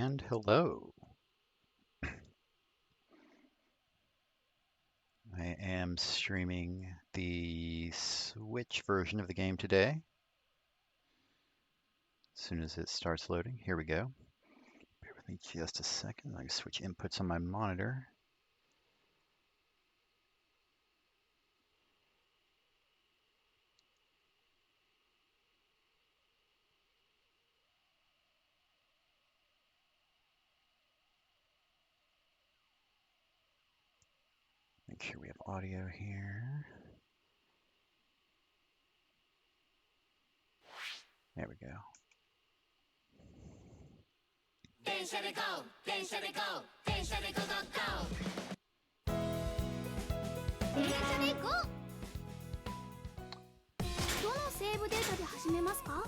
And hello. I am streaming the Switch version of the game today. As soon as it starts loading, here we go. Bear with me just a second. I can switch inputs on my monitor. Make sure we have audio here. There we go. Densha de go, Densha de go, Densha de go go go. Densha de go. どのセーブデータで始めますか?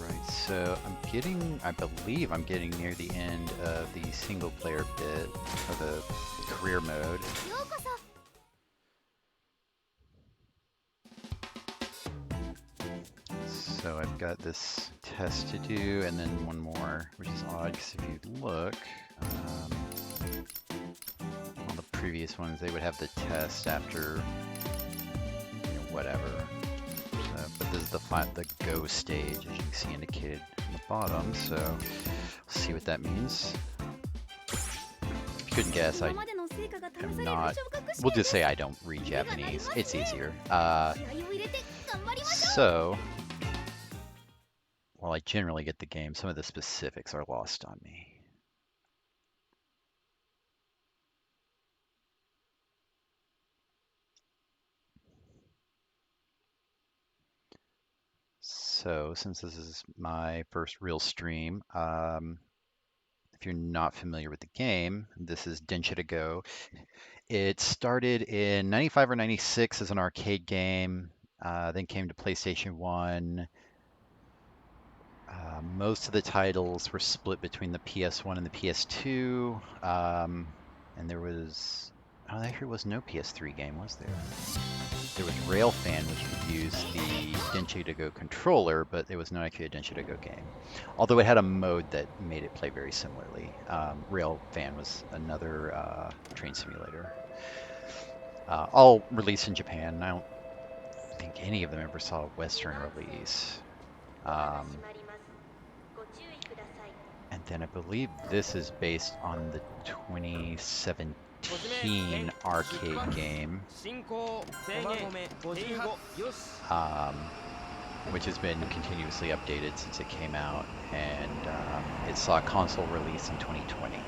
Right, so I believe I'm getting near the end of the single player bit of the career mode. So I've got this test to do and then one more, which is odd because if you look, all the previous ones, they would have the test after, whatever. But this is the go stage, as you can see indicated on the bottom, so we'll see what that means. If you couldn't guess, I am not, we'll just say I don't read Japanese, it's easier. So, while I generally get the game, some of the specifics are lost on me. So, since this is my first real stream, if you're not familiar with the game, this is Densha to Go. It started in 95 or 96 as an arcade game, then came to PlayStation 1. Most of the titles were split between the PS1 and the PS2, and there was, there was no PS3 game, was there? There was Railfan, which you could use the Densha to Go controller, but it was not actually a Densha to Go game. Although it had a mode that made it play very similarly. Railfan was another train simulator. All released in Japan. I don't think any of them ever saw a Western release. And then I believe this is based on the 2017 arcade game, which has been continuously updated since it came out, and it saw a console release in 2020.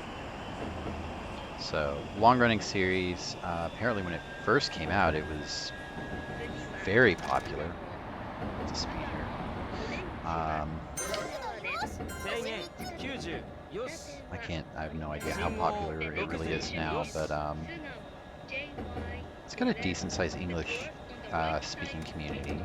So, long-running series. Apparently when it first came out, it was very popular. What's the speed here? I have no idea how popular it really is now, but it's got a decent sized English speaking community.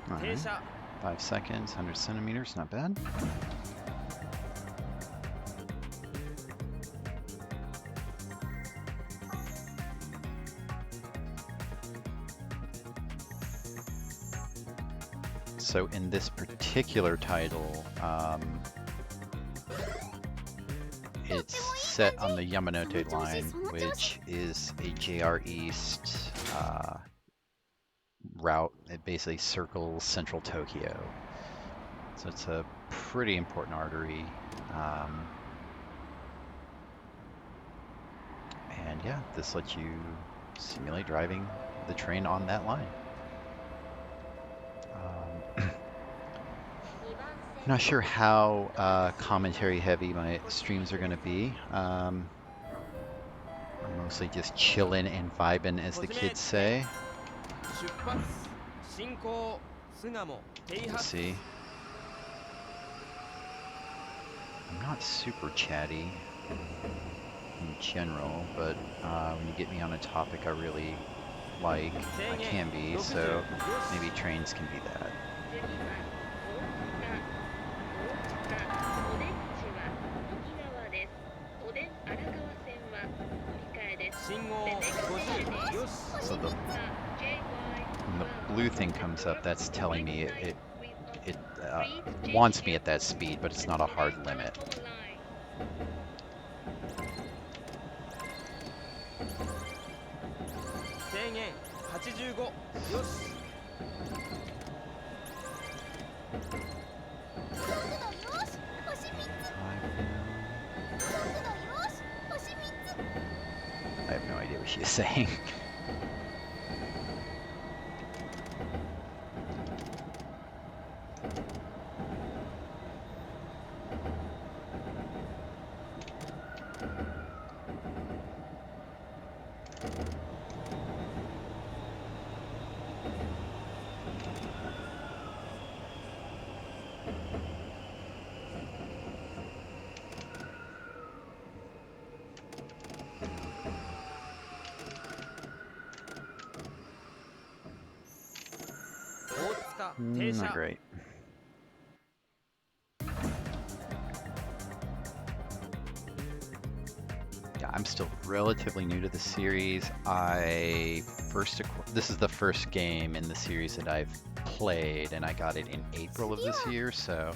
Right. 5 seconds, 100 centimeters, not bad. So in this particular title, it's set on the Yamanote line, which is a JR East route. It basically circles central Tokyo. So it's a pretty important artery. And yeah, this lets you simulate driving the train on that line. Not sure how commentary heavy my streams are going to be. We're mostly just chillin' and vibin', as the kids say. We'll see. I'm not super chatty in general, but when you get me on a topic I really like, I can be, so maybe trains can be that. So when the blue thing comes up, that's telling me it wants me at that speed, but it's not a hard limit. I have no idea what she is saying. Not great. Yeah, I'm still relatively new to the series. This is the first game in the series that I've played, and I got it in April of this year, so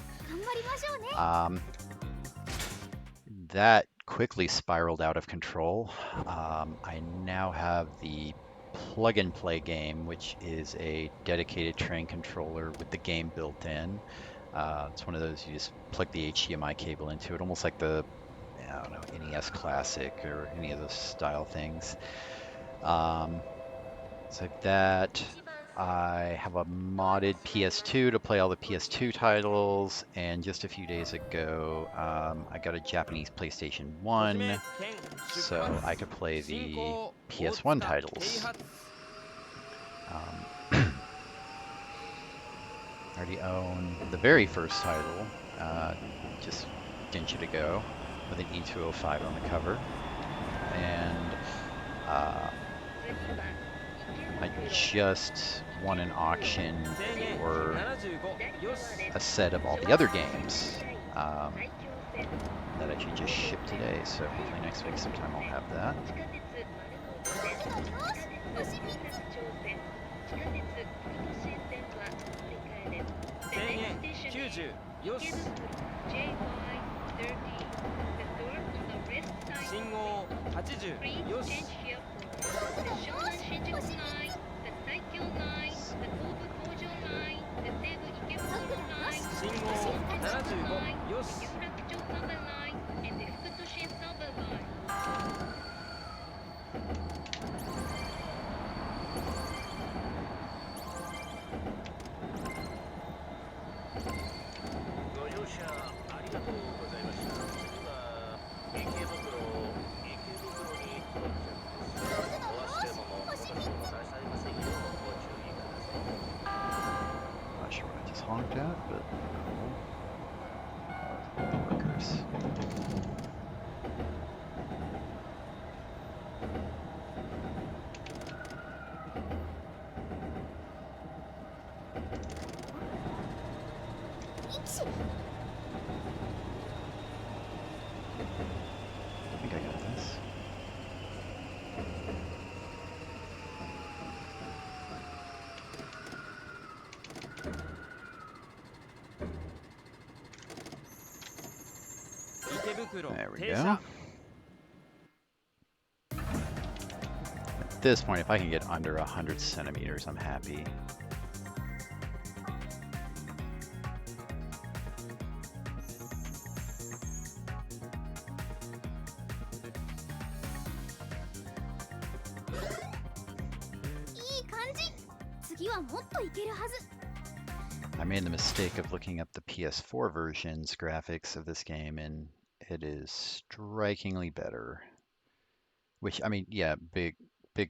that quickly spiraled out of control. I now have the plug-and-play game, which is a dedicated train controller with the game built in. It's one of those you just plug the HDMI cable into it, almost like the, I don't know, NES Classic or any of those style things. So that. I have a modded PS2 to play all the PS2 titles, and just a few days ago, I got a Japanese PlayStation 1, so I could play the PS1 titles. I already own the very first title, just Densha to go, with an E205 on the cover, and I just won an auction for a set of all the other games that I should just ship today, so hopefully next week sometime I'll have that. Not sure what I just honked at, but workers. I think I got this. There we go. At this point, if I can get under 100 centimeters, I'm happy. I made the mistake of looking up the PS4 version's graphics of this game, and it is strikingly better, Which, I mean, yeah, big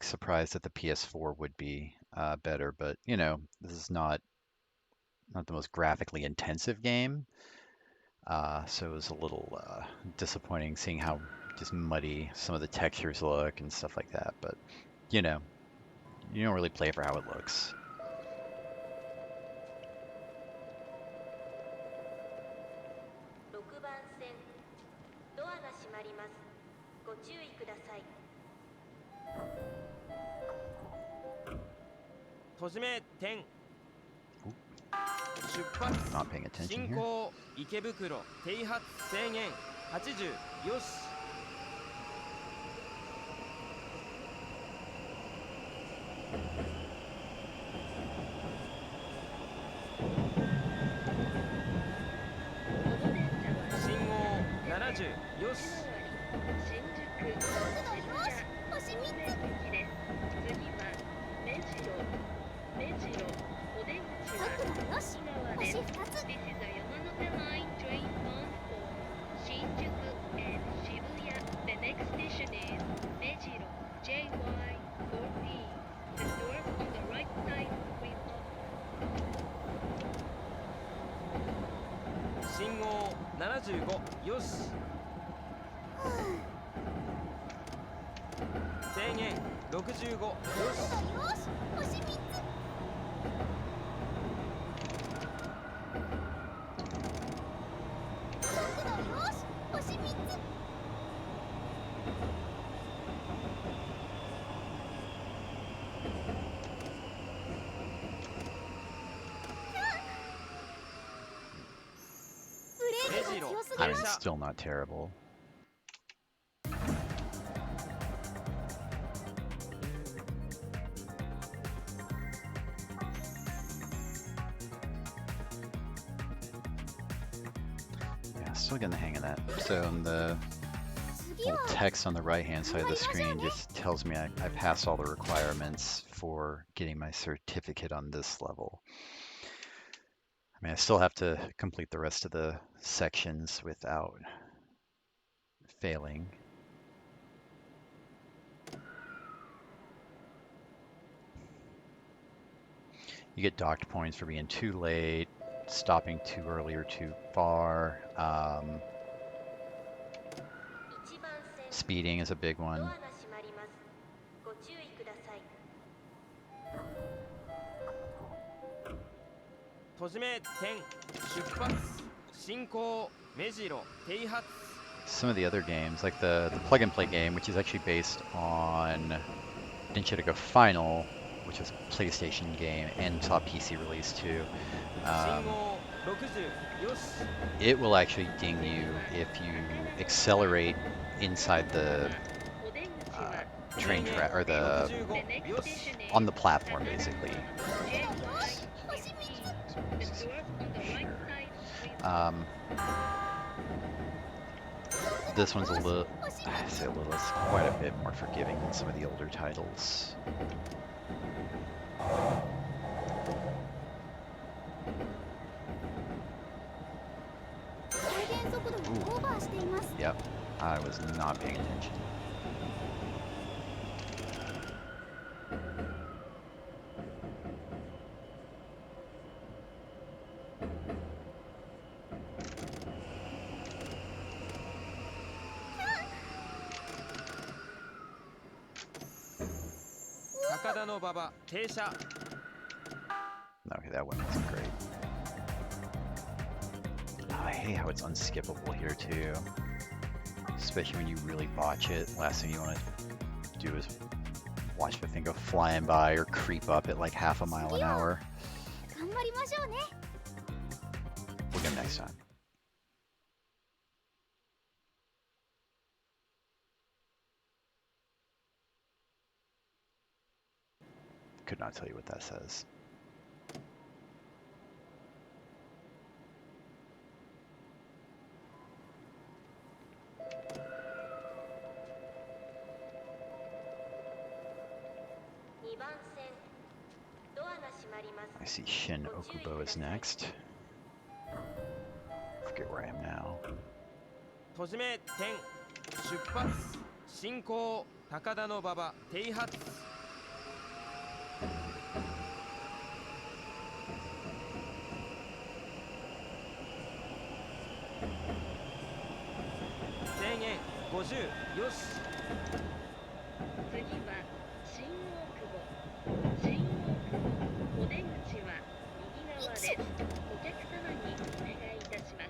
surprise that the PS4 would be better, but you know, this is not the most graphically intensive game, so it was a little disappointing seeing how just muddy some of the textures look and stuff like that. But you know, you don't really play for how it looks. 閉じ目点 Ooh, 出発 not paying attention 進 here. 行池袋停発制限80よし信号70よし新宿神社方面行きです。次は目白お出口は奥側です。This is a Yamanote line train bound for Shinjuku and Shibuya. The next station is Mejiro JY14. The doors on the right side will open. 信号75よし制限65よし目白 I mean, it's still not terrible. Yeah, still getting the hang of that. So the little text on the right-hand side of the screen just tells me I passed all the requirements for getting my certificate on this level. I mean, I still have to complete the rest of the sections without failing. You get docked points for being too late, stopping too early or too far. Speeding is a big one. 閉じ目点出発進行目白停発 Some of the other games, like the plug and play game, which is actually based on Densha Final, which is a PlayStation game and saw PC release too. 信号60よし It will actually ding you if you accelerate inside the train track or the on the platform, basically. This one's a little, I say a little, it's quite a bit more forgiving than some of the older titles. Ooh. Yep, I was not paying attention. Okay, that one wasn't great. Oh, I hate how it's unskippable here too. Especially when you really botch it. Last thing you want to do is watch the thing go flying by or creep up at like half a mile an hour. We'll get it next time. Could not tell you what that says. I see Shin Okubo is next. Forget where I am now. 閉じ目点出発進行高田馬場停発制限50よし次は新大久保。新大久保お出口は右側です。お客様にお願いいたします。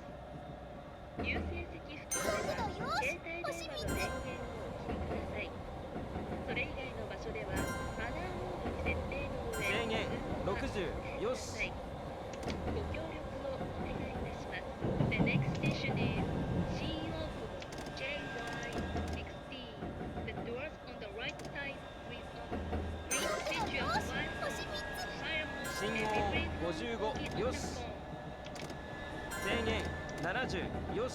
優先席付近では携帯電話の電源をお切りください。それ以外の場所ではマナーモードに設定の上制限60よしご協力をお願いいたします。The next station is 新大久保 JY16. The doors on the right side will open. Please switch your mobile phone. 信号55よし制限70よし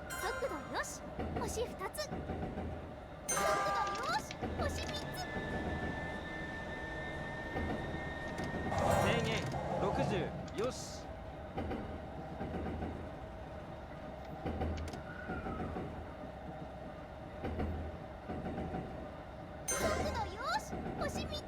速度よし星2つ速度よし星3つ制限60よし速度よし星3つ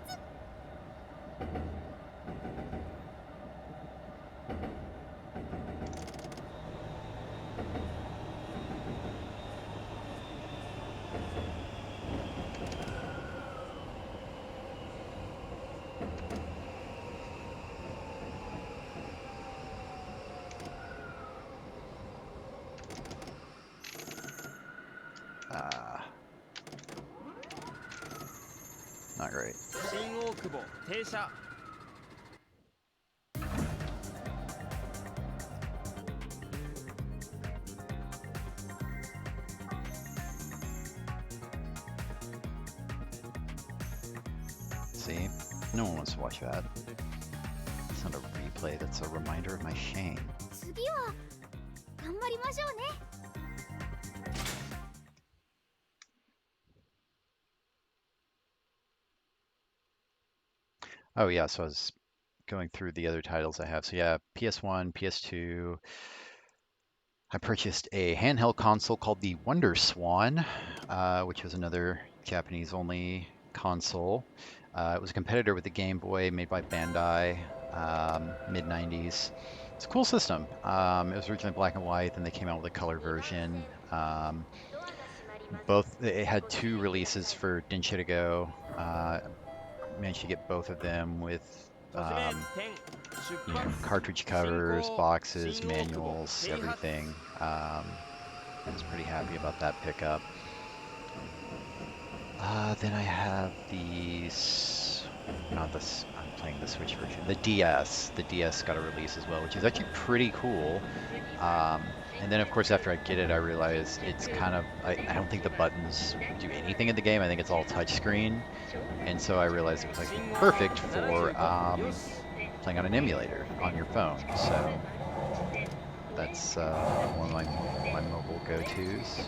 Not great. 新大久保停車 See? No one wants to watch that. It's not a replay, that's a reminder of my shame. 次は頑張りましょうね Oh yeah, so I was going through the other titles I have. So yeah, PS1, PS2. I purchased a handheld console called the Wonder Swan, which was another Japanese-only console. It was a competitor with the Game Boy, made by Bandai, mid 90s. It's a cool system. It was originally black and white, then they came out with a color version. It had two releases for Densha to go. Managed to get both of them with 閉じめ点出 you know, 発 cartridge 進 covers, 行 boxes, 新大久保 manuals, 停発 everything. I was pretty happy about that pickup. Then I have not this, I'm playing the Switch version, the DS. The DS got a release as well, which is actually pretty cool. And then of course after I get it, I realize it's kind of, I don't think the buttons do anything in the game. I think it's all touchscreen. And so I realized it was like 信号 perfect for 75よし playing on an emulator on your phone. So that's one of my mobile go-tos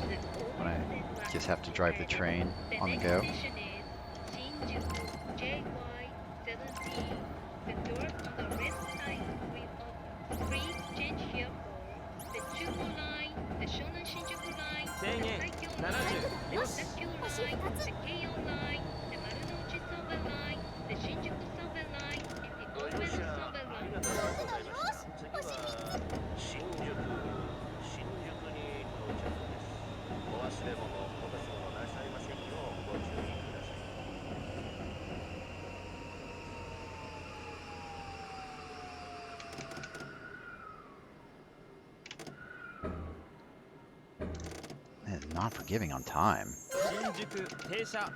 when I just have to drive the train on the go. And not forgiving on time. 新宿停車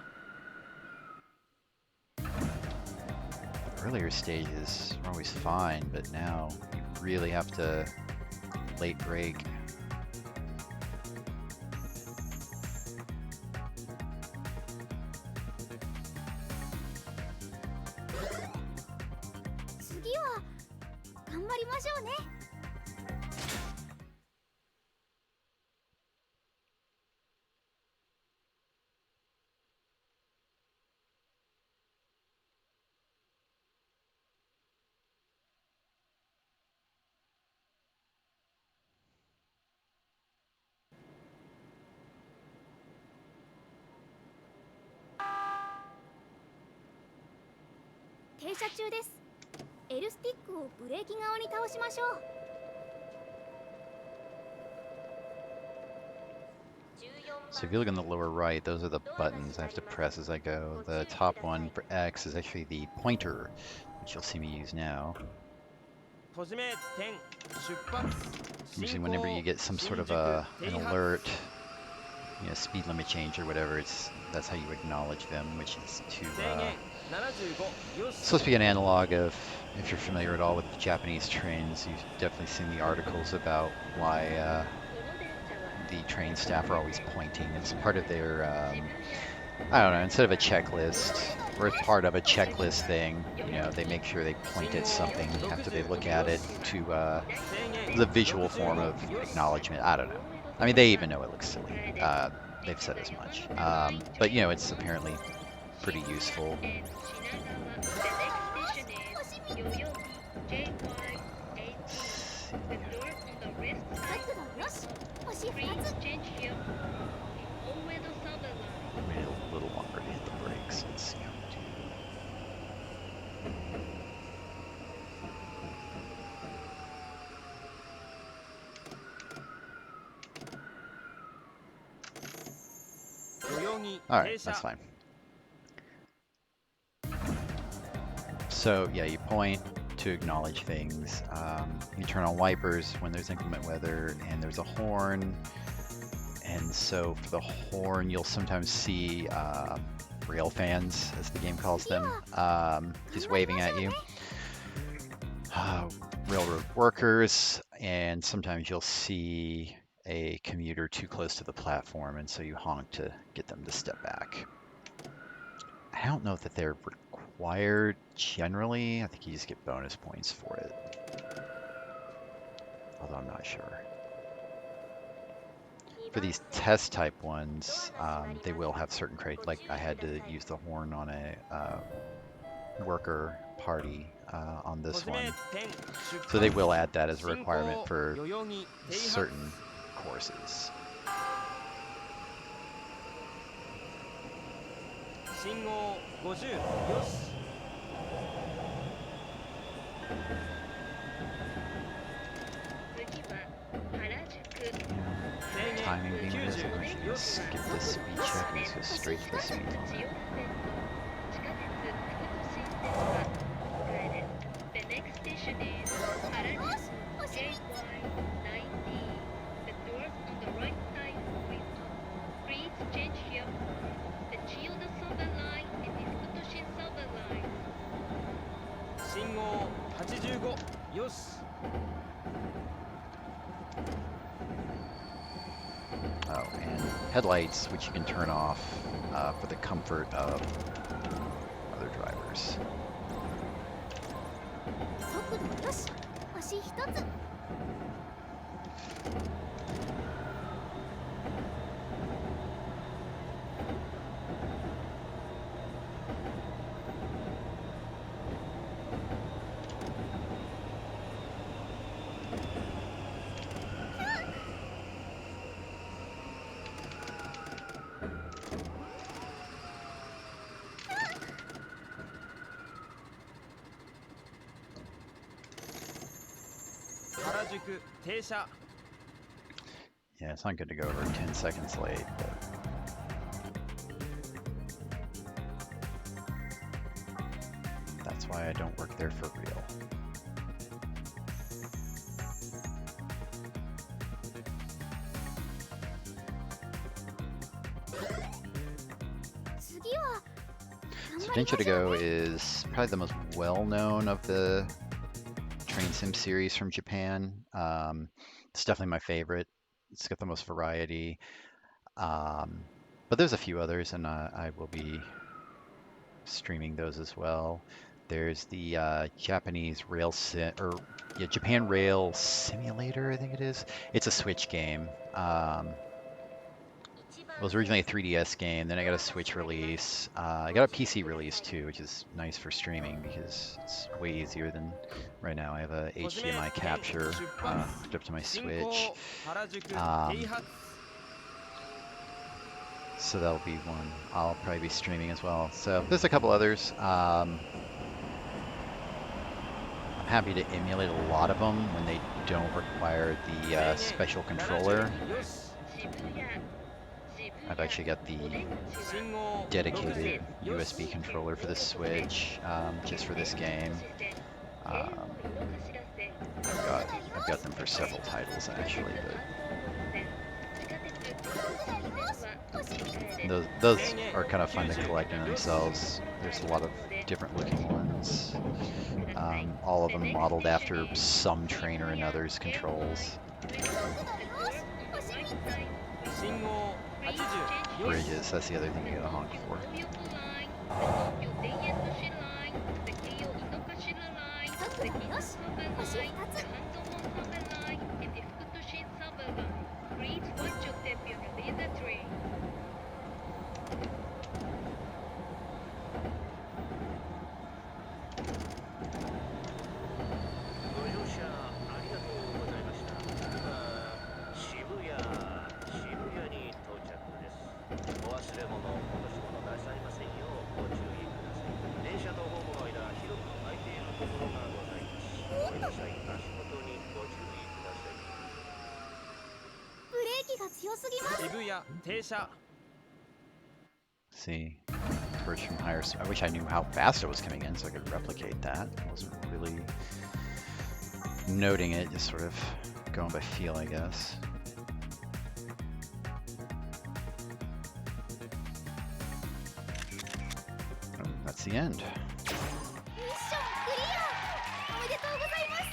Earlier stages are always fine, but now you really have to late brake. 停車中です。L スティックをブレーキ側に倒しましょう。So if you look in the lower right, those are the buttons I have to press as I go. The top one for X is actually the pointer, which you'll see me use now. 閉じ目点出発 Usually 進 whenever you 行 get some 新 sort of 宿 an 停発 alert, speed limit change or whatever, that's how you acknowledge them, which is to 制限75よし supposed to be an analog of, if you're familiar at all with the Japanese trains, you've definitely seen the articles about why この電車は the train staff are always pointing. It's part of their, I don't know, instead of a checklist, or as part of a checklist thing, they make sure they point at something after they look at it to, 制限 the visual form of 65よし acknowledgement. I don't know. I mean, they even know it looks silly. They've said as much. But, it's apparently pretty useful. 星2つ。 Wait a little longer to hit the brakes. Let's see how we do. All right, that's fine. So yeah, you point to acknowledge things. You turn on wipers when there's inclement weather, and there's a horn. And so for the horn, you'll sometimes see rail fans, as the game calls them, just waving at you. Railroad workers, and sometimes you'll see a commuter too close to the platform, and so you honk to get them to step back. I don't know that they're required generally. I think you just get bonus points for it. Although I'm not sure. For these test type ones, they will have certain criteria. Like I had to use the horn on a worker party on this one. So they will add that as a requirement for certain courses. 信号50よし Timing being this, I'm actually going to skip this speed check and just go straight to the speed limit. The next station is Harajuku JY90. The doors on the right side will open. Please change here. The Chiyoda Soba line and the Fukutoshin Soba line. 信号85よし Oh, and headlights, which you can turn off for the comfort of other drivers. 速度よし。星1つ。 原宿停車 Yeah, it's not good to go over 10 seconds late, but that's why I don't work there for real. So Densha to Go is probably the most well-known of the train sim series from Japan. It's definitely my favorite. It's got the most variety. But there's a few others, and I will be streaming those as well. There's the Japanese Japan Rail Simulator, I think it is. It's a Switch game. It was originally a 3DS game, then I got a Switch release. I got a PC release too, which is nice for streaming because it's way easier than right now. I have a HDMI capture hooked up to my Switch. So that'll be one I'll probably be streaming as well. So there's a couple others. I'm happy to emulate a lot of them when they don't require the special controller. よし I've actually got the 信号 dedicated 60よし USB controller for the Switch, just for this game. I've got them for several titles actually, but those are kind of fun to collect in themselves. There's a lot of different looking ones, all of them modeled after some train or another's controls. 信号80よし Bridges, that's the other thing you gotta honk for. ご乗車ありがとうございました。今、渋谷に到着です。お忘れ物、落とし物なさいませんようご注意ください。電車とホームの間、広く空いているところがございます。ご乗車足元にご注意ください。ブレーキが強すぎます。渋谷停車 See, first from higher. I wish I knew how fast it was coming in so I could replicate that. I wasn't really noting it, just sort of going by feel, I guess. And that's the end. ミッションクリア。おめでとうございます。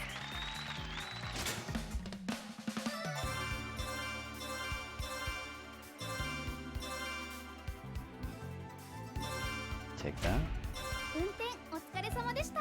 Take that. 運転お疲れ様でした。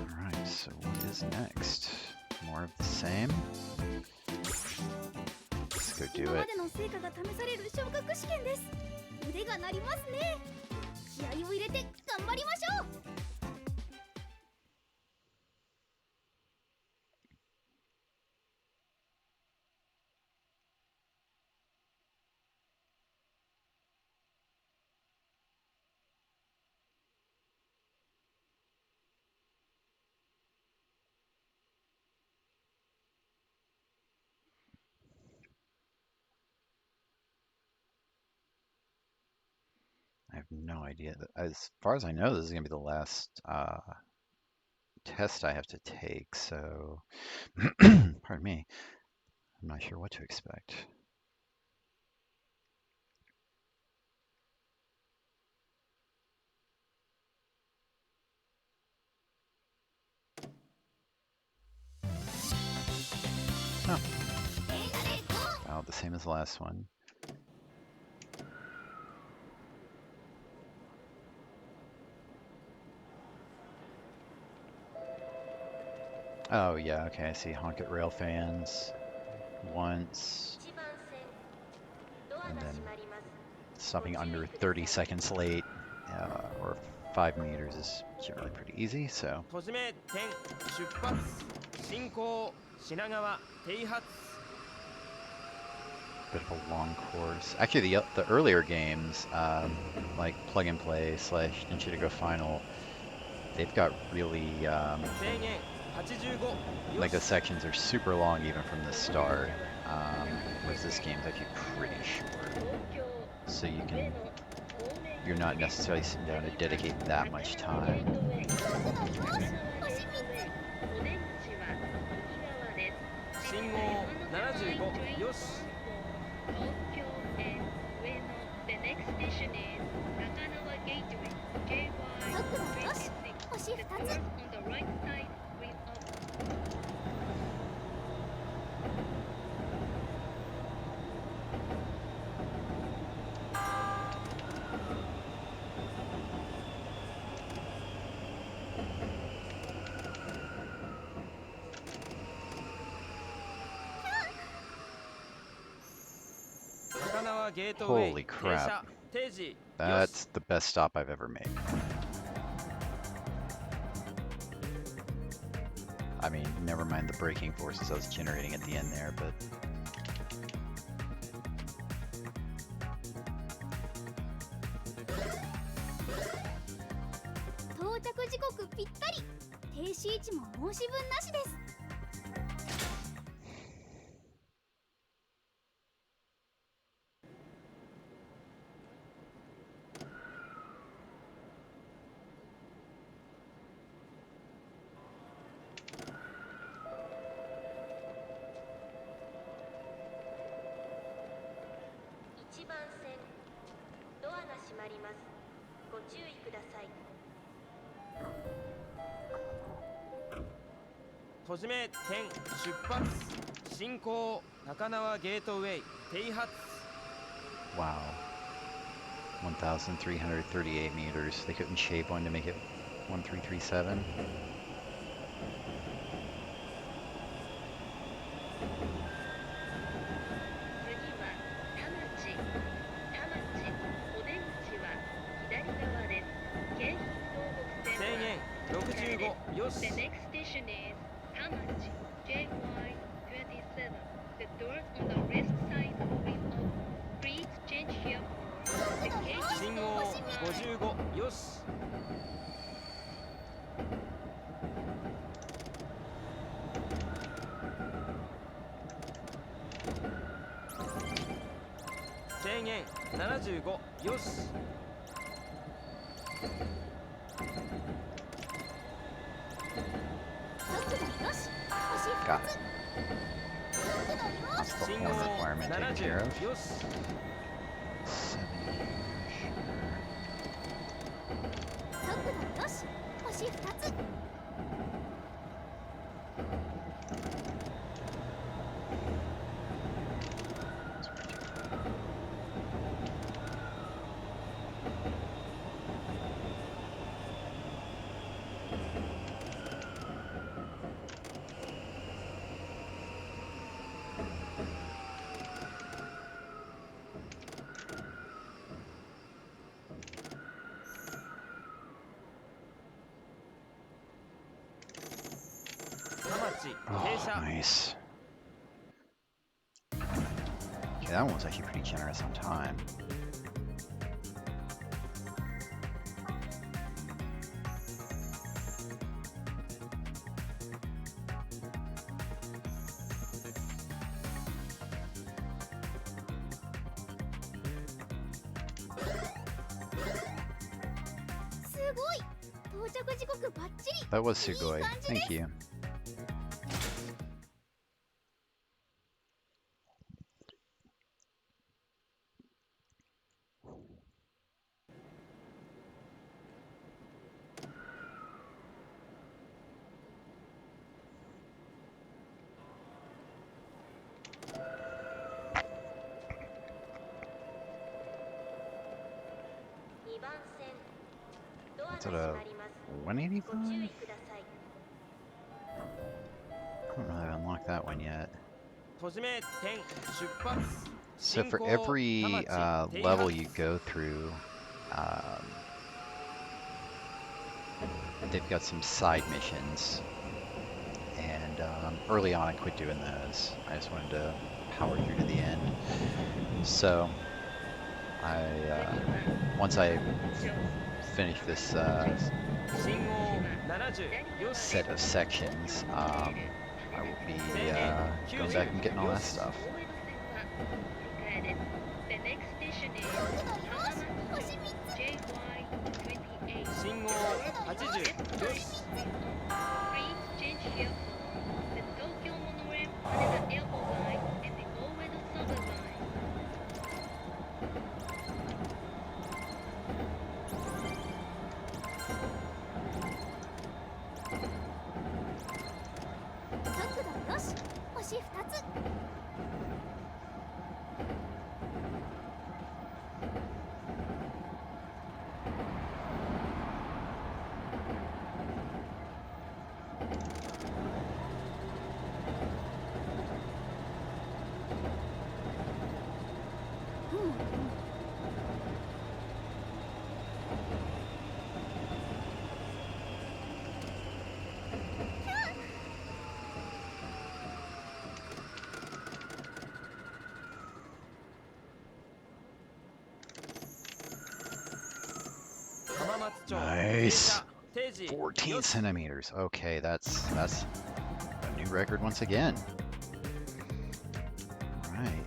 Alright, so what is next? More of the same? Let's go 今 do ま it. での成果が試される昇格試験です。腕が鳴りますね。気合を入れて頑張りましょう。 I have no idea. As far as I know, this is going to be the last test I have to take, so pardon me. I'm not sure what to expect. Oh. About the same as the last one. Oh yeah, okay, I see Honk It Rail fans once, 1番線ドア and が then 閉まります stopping under 30 seconds late, or 5 meters is generally pretty easy, so 閉じめ点出発進行品川停発 bit of a long course. Actually, the earlier games, like Plug and Play slash Densha to Go Final, they've got really 制限85 like the sections are super long even from the start. Whereas this game's actually pretty short, 東京 so 上野方面 you're not necessarily sitting down to dedicate that much ゲー time. トウェイ中川ゲートウェイお出口は右側です信号75よし Tokyo and Ueno. The next station is Nakanawa Gateway. JY 速度よし。 26. 星 The 2 doors つ。 on the right side will open. Nakanawa Gateway Holy 停 crap. 車定時 That's the best stop I've ever made. I mean, never mind the braking forces I was generating at the end there, but 到着時刻ぴったり。停止位置も申し分なしです。1番線ドアが閉まります。ご注意ください。閉じ目点出発進行高輪ゲートウェイ停発 wow. 1,338 meters. They couldn't shape one to make it 1337. 次は田町お出口は左側です。京浜東北線は制限65よし The next station is 田町 JY27. The doors on the left side will open. Please change here for the gate 信号55よし制限75よし速度よし。星 Got 2 it. つ。速度よ That's し。 the 信 form 号 requirement taken care 70 of. よし 70, sure. 速度よし。星2つ。 田町停 Oh, 車 nice. Okay, that one was actually pretty generous on time. That was Sugoi. Thank you. Is it a 185? I don't really unlock that one yet. 閉じ目点出発 So 進 for 行 every 田町停 level 発 you go through, they've got some side missions. And early on I quit doing those. I just wanted to power through to the end. So I once I finish this 信号70よし set of sections, I will be going back and getting all that stuff. The next station is Hamamatsu JY28. 信号80よし Please change here for the Tokyo Monorail Haneda Airport Line and the Oedo Subway Line. 速度よし。星2つ。町 Nice. 停車定時 14 よし centimeters. Okay, that's a new record once again. Right.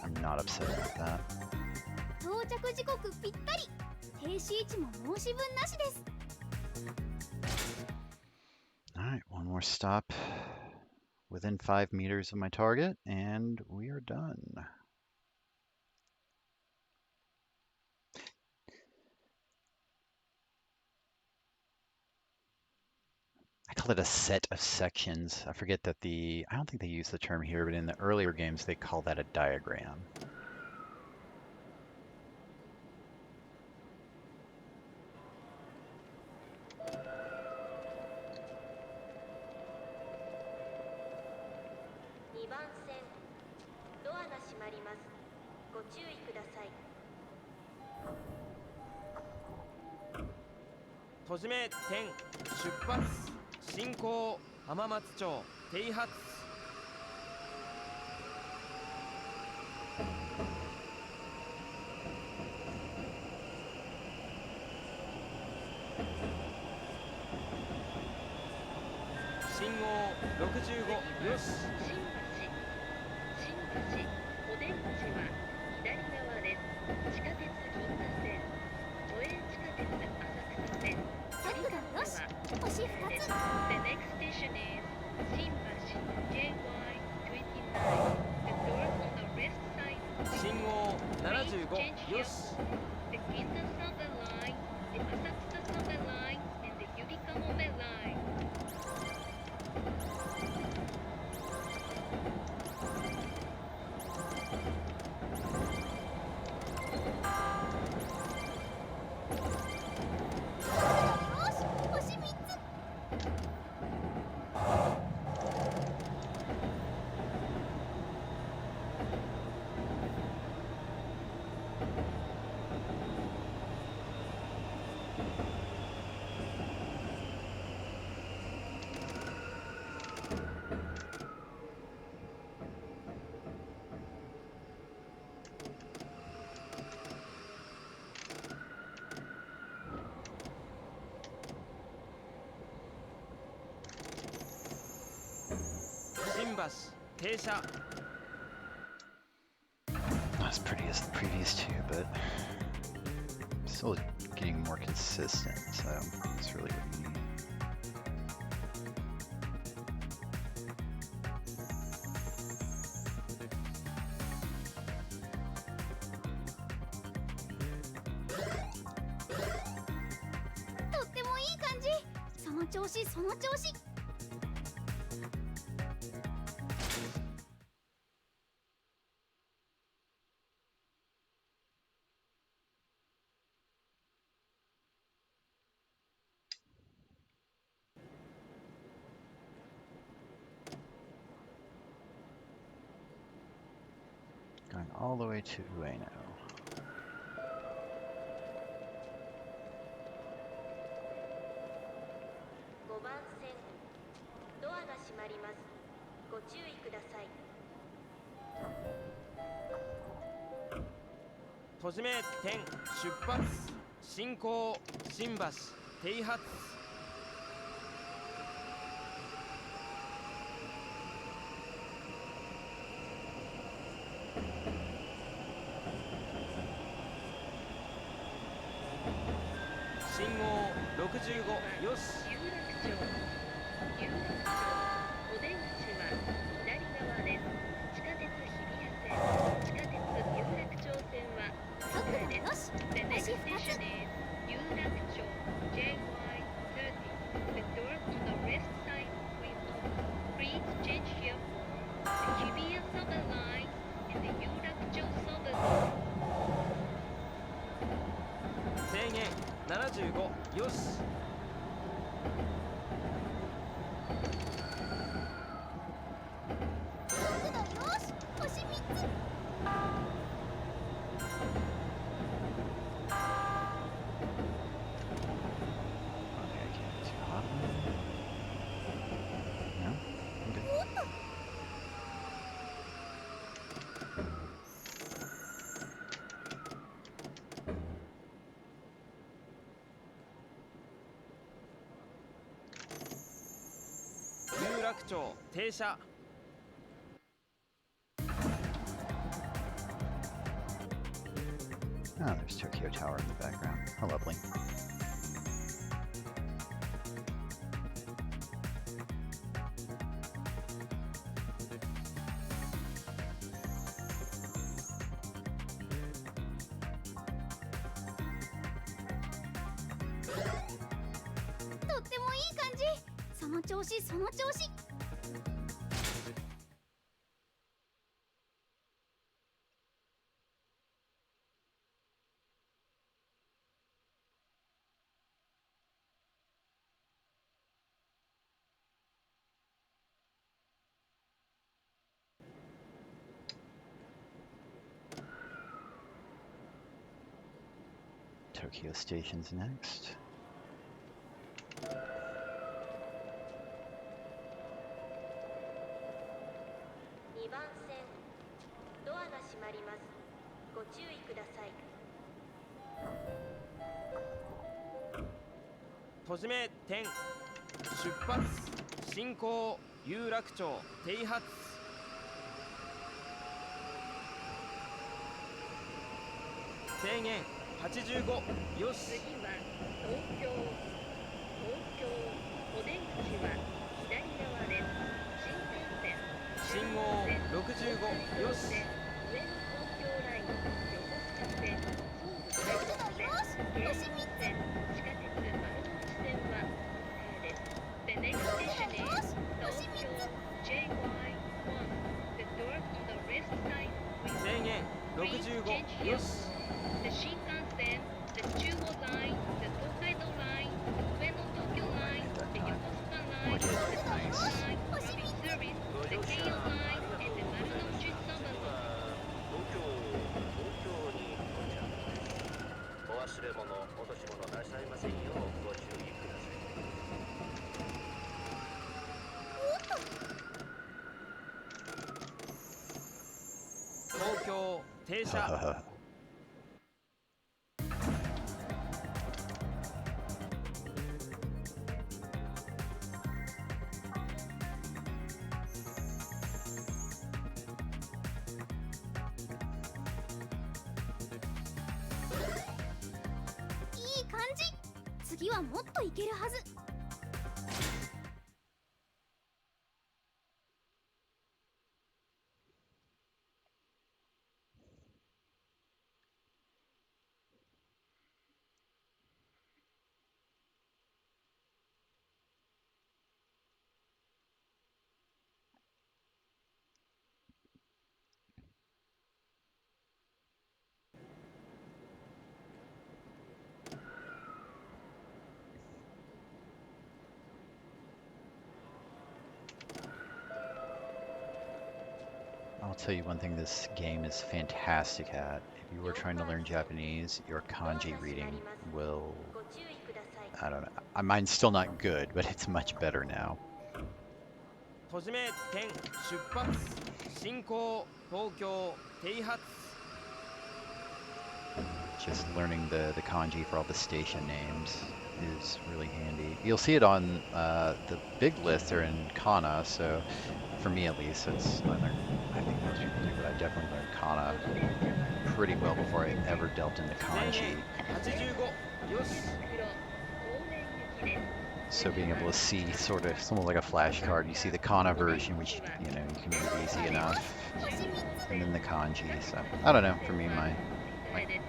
I'm not upset about that. 到着時刻ぴったり。停止位置も申し分なしです。 Alright, one more stop within 5 meters of my target, and we are done. I call it a set of sections. I forget that I don't think they use the term here, but in the earlier games they call that a diagram. 2番線ドアが閉まります。ご注意ください。閉じ目点出発進行浜松町停発信号65よし新橋お出口は左側です。地下鉄銀座線都営地下鉄浅草線速度よし。星2つ。 The next station is 新橋 JY29 The doors on the left side 信号 Please 75 change よ here し The Ginza Southern Line The Asakusa Southern Line and the Yurikamo Line新橋停車 Not as pretty as the previous two, but still getting more consistent, so that's really what you need. Going all the way to Ueno. 5番線ドアが閉まります。ご注意ください。閉じ目点出発進行新橋停発信号65よし有楽町お出口は左側です。地下鉄日比谷線地下鉄有楽町線は速度よし。 The next 星2 station つ。 is 有楽町 JY30 The doors on the left side will open. Please change here for the Hibiya Southern Line and the 有楽町 Southern Line. 制限75よし速度よし。星3つ。 Okay, I can't get too hot. 楽町停車 Oh, there's Tokyo Tower in the background. How lovely. Tokyo Station's next. 2番線ドアが閉まります。ご注意ください。閉じ目点出発進行有楽町停発制限85よし次は東京お出口は左側です。新幹線信号65よし上の東京ライン横須賀線総武快速線京王線地下鉄丸の内線はカーです。The next station is 東京 JY1. The doors on the left side will 制限 please change 65 here. よし The Shinkansen, the Chuo line, the Tokaido line, the Ueno Tokyo line, the Yokosuka line, the Tokyo line, Ruby service, the Keio line, and the Marunouchi Suburban. 東京に到着です。お忘れ物、落とし物なさいませんようご注意ください。東京停車 いい感じ。次はもっといけるはず。I'll tell you one thing this game is fantastic at. If you were trying to learn Japanese, your kanji reading will... ご注意ください。 I don't know. Mine's still not good, but it's much better now. 閉じ目点出発進行東京停発 Just learning the kanji for all the station names is really handy. You'll see it on the big list. They're in kana, so for me at least, I think most people do, but I definitely learned kana pretty well before I ever delved into 制 kanji. 限85よし So being able to see sort of almost like a flashcard, you see the kana version, which you can read easy enough, and then the kanji. So I don't know. For me, my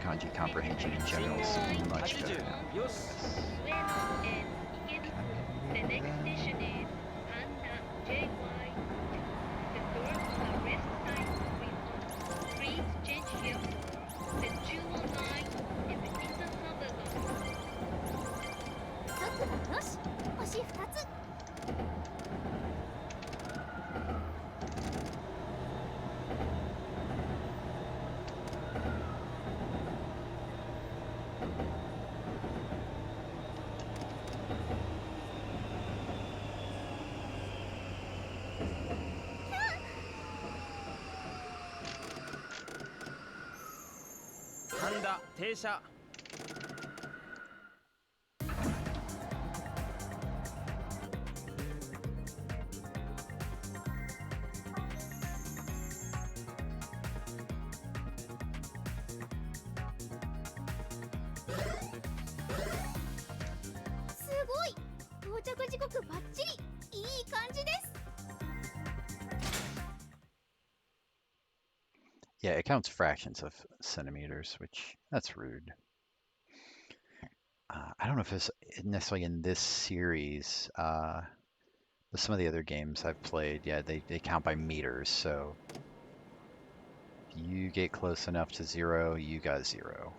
kanji comprehension in general is much better now. よし The next station is Panda JY. The doors on the left side will open. Please change here for the Chuo line and the Ginza Suburban. 速度よし。星2つ。神田停車 Please クバッチリいい感じです。 Yeah, it counts fractions of centimeters, which that's rude. I don't know if it's necessarily in this series, but some of the other games I've played, yeah, they count by meters. So if you get close enough to 0, you got 0.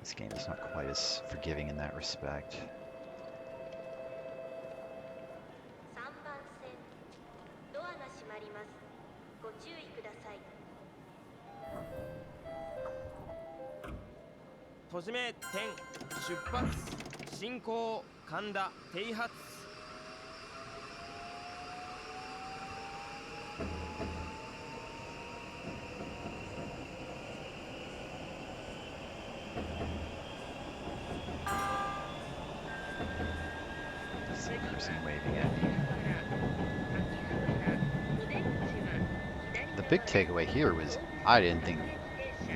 This game is not quite as forgiving in that respect. 3番線ドアが閉まります。ご注意ください。閉じ目点出発進行神田停発。See a person waving at me. The big takeaway here was I didn't think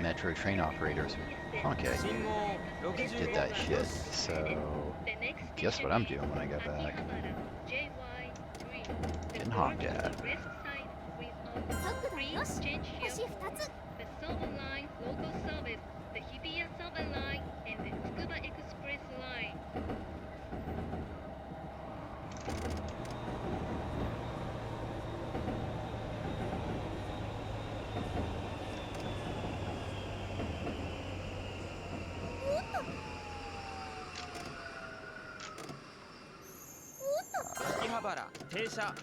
metro train operators would honk at 信 you. 号 They did that shit, so guess what I'm doing when I get back? Getting honked at. 速度よし、星2つ。 The Southern Line local service, the Hibiya Southern Line, and the Tsukuba Express Line. 秋葉原停車。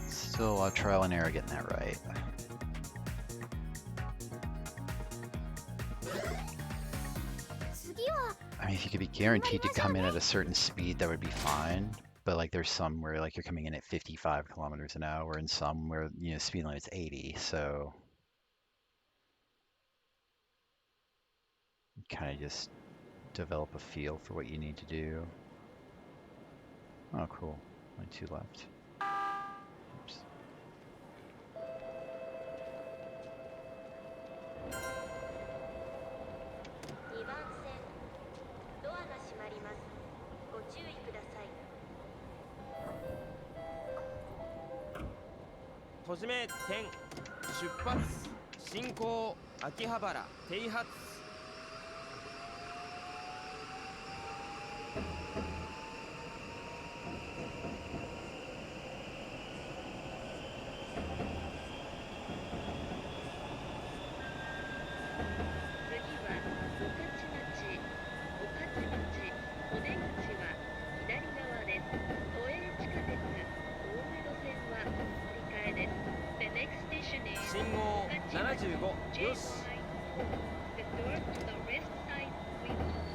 Still a lot of trial and error getting that right. I mean, if you could be guaranteed to come in at a certain speed, that would be fine. But like, there's some where like you're coming in at 55 kilometers an hour, and some where speed limit's 80. So you kind of just develop a feel for what you need to do. Oh, cool. Only 2 left. Oops. 2番線ドアが閉まります。ご注意ください。閉じ目点出発進行秋葉原停発。 次は御徒町。御徒町お出口は左側です。都営地下鉄大江戸線は乗り換えです。The next station is 信号75よし。 The door to the west side will open.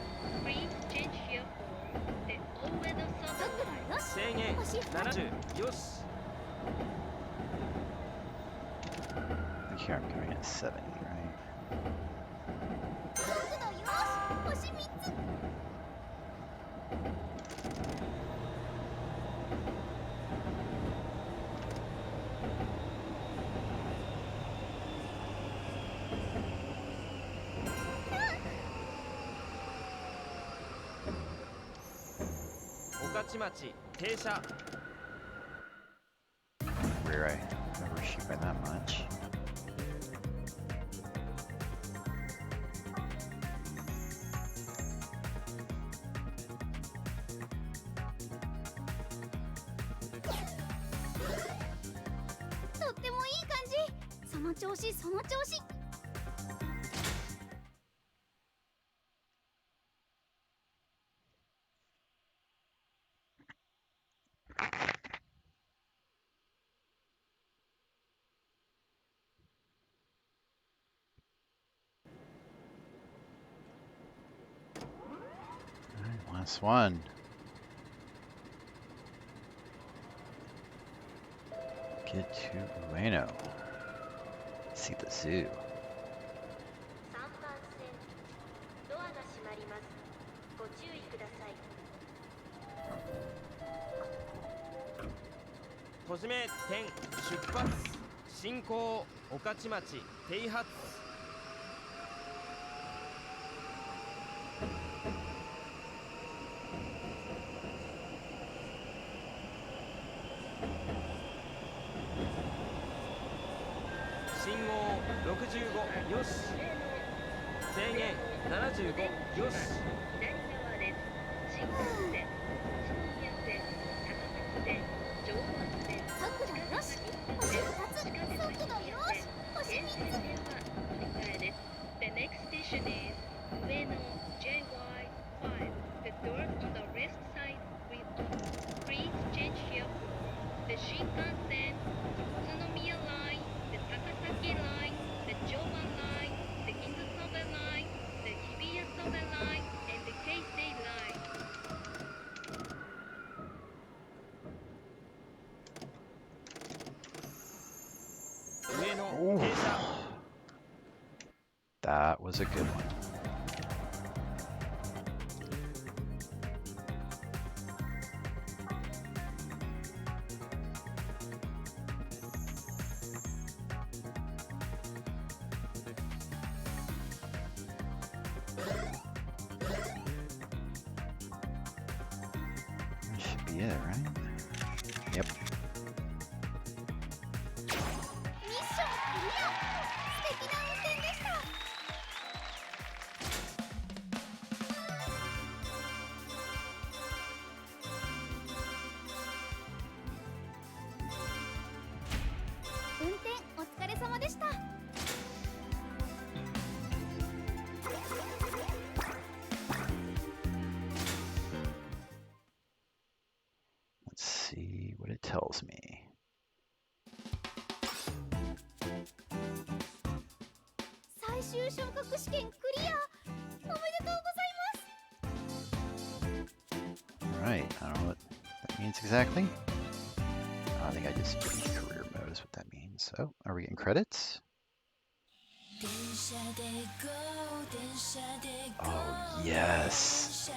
Please change here for the 大江戸 Southern Line. よし、制限星2つ。 70よし。 Here I'm coming at 70, right? 速度よし、星3つ。 御徒町停車。 Where I overshoot by that much. Last one. Get to Ueno. See the zoo. 3番線ドアが閉まります。ご注意ください。閉じ目点出発進行御徒町停発信号65よし制限75よし左側です。新幹線、宇都宮線、高崎線、常磐線、速度よし星2つ速度よし星3つ線は乗り換えです。The next station is Ueno JY5. The doors on the left side will open. Please change here for the Shinkansen, Utsunomiya line, the Takasaki line, the Joban line, the Ginza line, the Hibiya line, and the Keisei line. 上野停車 That was a good one. That should be it, right? Yep. ミッションクリア素敵な運転でした運転お疲れ様でした Let's see what it tells me. 最終昇格試験クリアおめでとうございます Alright, I don't know what that means exactly. I think I just did career mode is what that means. Oh, are we getting credits? Oh, yes.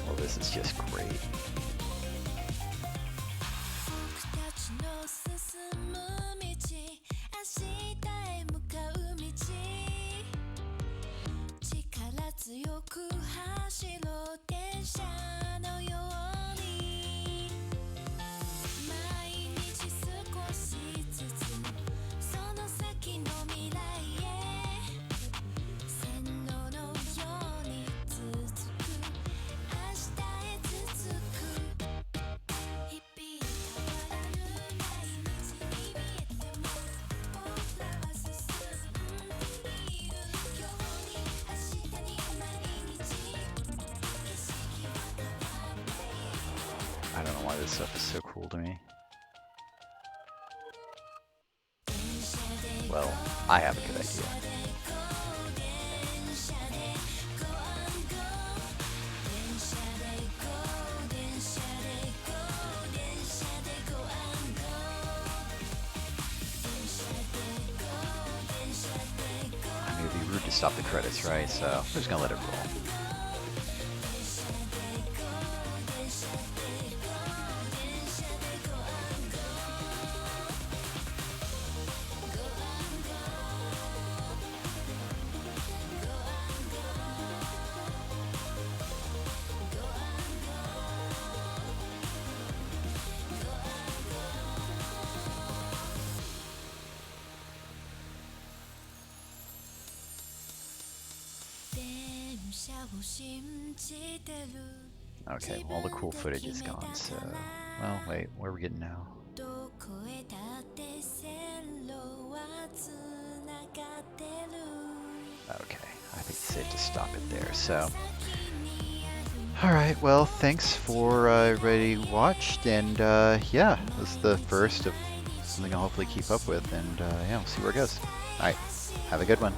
Well, this is just great. 僕たちの進む道明日へ向かう道力強く走ろう電車のように毎日少しずつその先の未来へ線路のように続く明日へ続く日々変わらぬ毎日に見えても僕らは進んでいる今日に明日に毎日景色は変わっている I don't know why this stuff is so cool to me. Well, I have a good idea. I mean, it'd be rude to stop the credits, right? So we're just gonna let it roll. Okay, well, all the cool footage is gone, so... Well, wait, what are we getting now? Okay, I think it's safe to stop it there, so... Alright, well, thanks for everybody who watched, and yeah, this is the first of something I'll hopefully keep up with, and yeah, we'll see where it goes. Alright, have a good one.